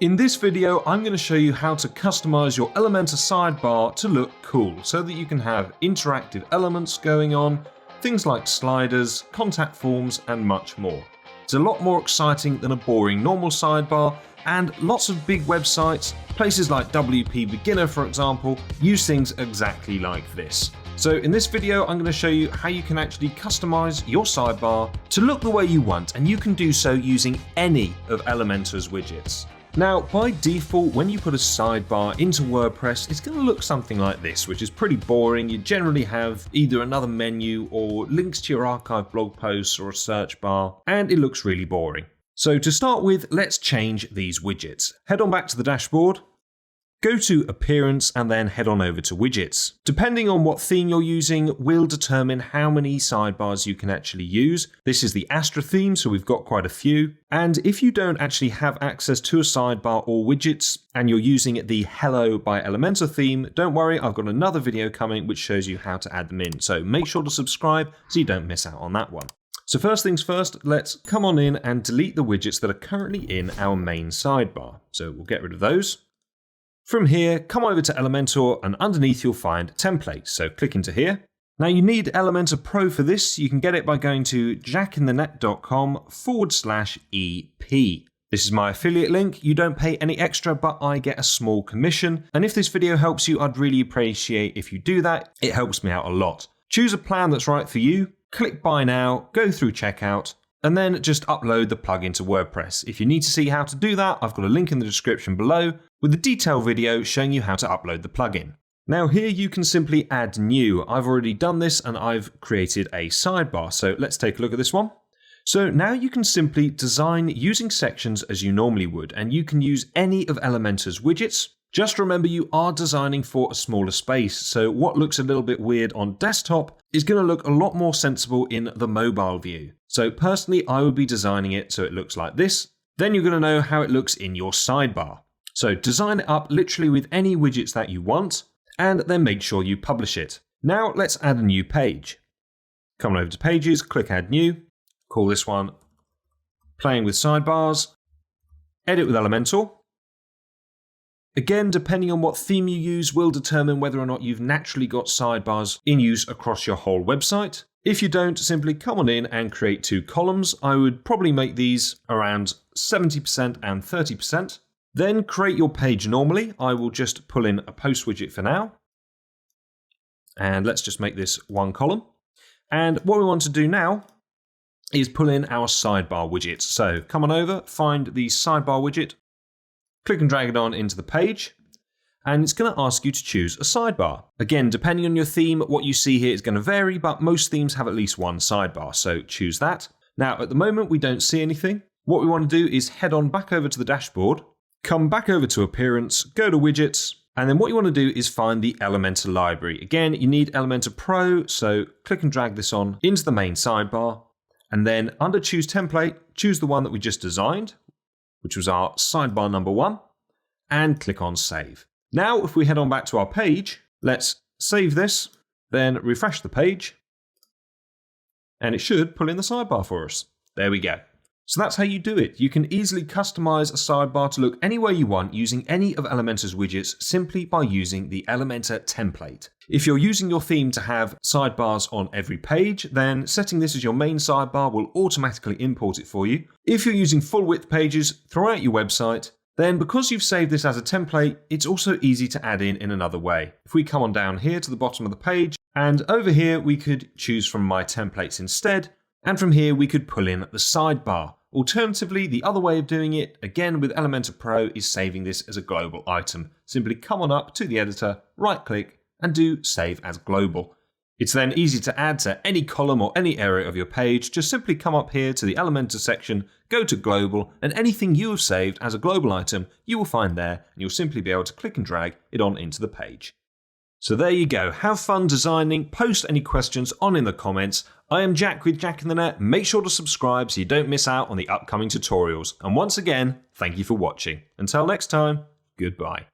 In this video, I'm going to show you how to customize your Elementor sidebar to look cool so that you can have interactive elements going on, things like sliders, contact forms, and much more. It's a lot more exciting than a boring normal sidebar, and lots of big websites, places like WP Beginner for example, use things exactly like this. So in this video, I'm going to show you how you can actually customize your sidebar to look the way you want, and you can do so using any of Elementor's widgets. Now, by default, when you put a sidebar into WordPress, it's going to look something like this, which is pretty boring. You generally have either another menu or links to your archive blog posts or a search bar, and it looks really boring. So to start with, let's change these widgets. Head on back to the dashboard, go to Appearance, and then head on over to Widgets. Depending on what theme you're using will determine how many sidebars you can actually use. This is the Astra theme, so we've got quite a few. And if you don't actually have access to a sidebar or widgets, and you're using the Hello by Elementor theme, don't worry, I've got another video coming which shows you how to add them in. So make sure to subscribe so you don't miss out on that one. So first things first, let's come on in and delete the widgets that are currently in our main sidebar. So we'll get rid of those. From here, come over to Elementor, and underneath you'll find templates. So click into here. Now you need Elementor Pro for this. You can get it by going to jackinthenet.com/EP. This is my affiliate link. You don't pay any extra, but I get a small commission. And if this video helps you, I'd really appreciate if you do that. It helps me out a lot. Choose a plan that's right for you. Click Buy Now, go through checkout, and then just upload the plugin to WordPress. If you need to see how to do that, I've got a link in the description below with a detailed video showing you how to upload the plugin. Now here you can simply add new. I've already done this and I've created a sidebar. So let's take a look at this one. So now you can simply design using sections as you normally would, and you can use any of Elementor's widgets. Just remember you are designing for a smaller space, so what looks a little bit weird on desktop is going to look a lot more sensible in the mobile view. So personally, I would be designing it so it looks like this. Then you're going to know how it looks in your sidebar. So design it up literally with any widgets that you want, and then make sure you publish it. Now let's add a new page. Come on over to Pages, click Add New, call this one Playing with Sidebars, edit with Elementor. Again, depending on what theme you use will determine whether or not you've naturally got sidebars in use across your whole website. If you don't, simply come on in and create two columns. I would probably make these around 70% and 30%. Then create your page normally. I will just pull in a post widget for now. And let's just make this one column. And what we want to do now is pull in our sidebar widget. So come on over, find the sidebar widget, click and drag it on into the page, and it's going to ask you to choose a sidebar. Again, depending on your theme, what you see here is going to vary, but most themes have at least one sidebar, so choose that. Now, at the moment, we don't see anything. What we want to do is head on back over to the dashboard, come back over to Appearance, go to Widgets, and then what you want to do is find the Elementor library. Again, you need Elementor Pro, so click and drag this on into the main sidebar, and then under Choose Template, choose the one that we just designed, which was our sidebar number 1, and click on Save. Now, if we head on back to our page, let's save this, then refresh the page, and it should pull in the sidebar for us. There we go. So that's how you do it. You can easily customize a sidebar to look any way you want using any of Elementor's widgets simply by using the Elementor template. If you're using your theme to have sidebars on every page, then setting this as your main sidebar will automatically import it for you. If you're using full width pages throughout your website, then because you've saved this as a template, it's also easy to add in another way. If we come on down here to the bottom of the page, and over here we could choose from My Templates instead, and from here we could pull in the sidebar. Alternatively, the other way of doing it, again with Elementor Pro, is saving this as a global item. Simply come on up to the editor, right click, and do Save as Global. It's then easy to add to any column or any area of your page. Just simply come up here to the Elementor section, go to Global, and anything you have saved as a global item, you will find there, and you'll simply be able to click and drag it on into the page. So there you go. Have fun designing. Post any questions on in the comments. I am Jack with Jack in the Net. Make sure to subscribe so you don't miss out on the upcoming tutorials. And once again, thank you for watching. Until next time, goodbye.